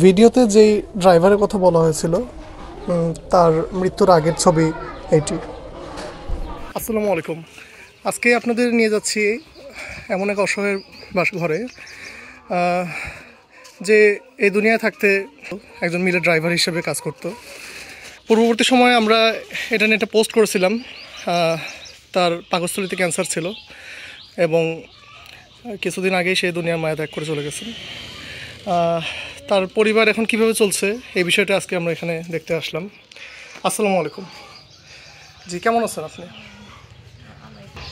ভিডিওতে যেই ড্রাইভারের কথা বলা হয়েছিল তার মৃত্যুর আগের ছবি এইটি। আসসালামু আলাইকুম। আজকে আপনাদের নিয়ে যাচ্ছি এমন এক অসহায়ের ঘরে যে এই দুনিয়ায় থাকতে একজন মিলে ড্রাইভার হিসেবে কাজ করত। পূর্ববর্তী সময়ে আমরা এটা নিয়ে একটা পোস্ট করেছিলাম। তার পাকস্থলীতে ক্যান্সার ছিল এবং কিছুদিন আগেই সে দুনিয়ার মায়া ত্যাগ করে চলে গেছেন। তার পরিবার এখন কিভাবে চলছে এই বিষয়টা আজকে আমরা এখানে দেখতে আসলাম। আসসালামু আলাইকুম। জি, কেমন আছেন আপনি?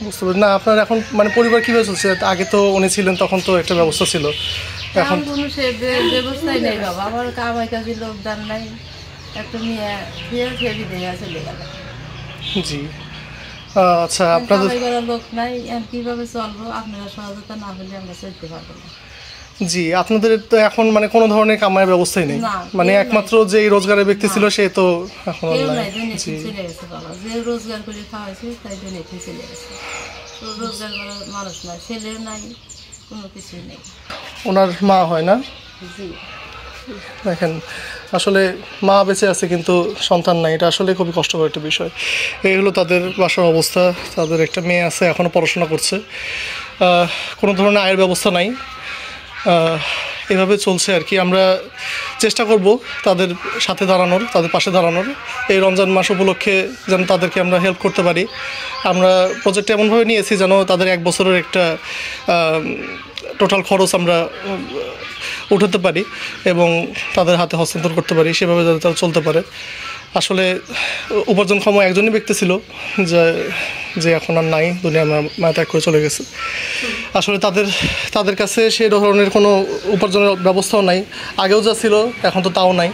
বুঝতে পারি না, আপনার এখন মানে পরিবার কীভাবে চলছে? আগে তো উনি ছিলেন, তখন তো একটা ব্যবস্থা ছিল, এখন কোনো সে ব্যবস্থাই নেই বাবা। আমার কামাই কাজে লোকদান নাই, একটা মেয়ে ফেরি দেয়া চলে গেল। জি, আচ্ছা, আপনাদের কামাই করার লোক নাই, কীভাবে চলবো? আপনারা সহযোগিতা না হলে আমরা চলতে পারবো না। জি, আপনাদের তো এখন মানে কোনো ধরনের কামাইয়ের ব্যবস্থাই নেই, মানে একমাত্র যে রোজগারের ব্যক্তি ছিল সে তো এখন নাই, চলে গেছে বাবা। যে রোজগার করে খাওয়াইছে তাই জন্য চলে গেছে। রোজগার করার মানুষ নাই, ছেলে নাই, কোনো কিছুই নেই। ওনার মা হয় না? জি, দেখেন, আসলে মা বেঁচে আছে কিন্তু সন্তান নাই, এটা আসলে খুবই কষ্টকর একটা বিষয়। এই হলো তাদের বাসার অবস্থা। তাদের একটা মেয়ে আছে, এখনও পড়াশোনা করছে, কোনো ধরনের আয়ের ব্যবস্থা নাই, এভাবে চলছে আর কি। আমরা চেষ্টা করব তাদের সাথে দাঁড়ানোর, তাদের পাশে দাঁড়ানোর। এই রমজান মাস উপলক্ষে যেন তাদেরকে আমরা হেল্প করতে পারি। আমরা প্রজেক্ট এমনভাবে নিয়েছি যেন তাদের 1 বছরের একটা টোটাল খরচ আমরা উঠাতে পারি এবং তাদের হাতে হস্তান্তর করতে পারি, সেভাবে যাতে তারা চলতে পারে। আসলে উপার্জনক্ষম একজনই ব্যক্তি ছিল যে এখন আর নাই, দুনিয়া মায়া ত্যাগ করে চলে গেছে। আসলে তাদের কাছে সেই ধরনের কোনো উপার্জনের ব্যবস্থাও নাই, আগেও যা ছিল এখন তো তাও নাই।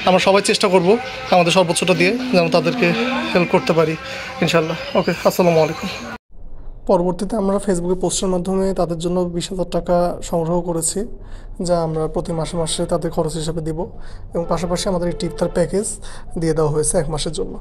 আমরা সবাই চেষ্টা করব আমাদের সর্বোচ্চটা দিয়ে যেন তাদেরকে হেল্প করতে পারি, ইনশাল্লাহ। ওকে, আসসালামু আলাইকুম। পরবর্তীতে আমরা ফেসবুকে পোস্টের মাধ্যমে তাদের জন্য 20,000 টাকা সংগ্রহ করেছি, যা আমরা প্রতি মাসে মাসে তাদের খরচ হিসাবে দিব এবং পাশাপাশি আমাদের একটি ইফতার প্যাকেজ দিয়ে দেওয়া হয়েছে 1 মাসের জন্য।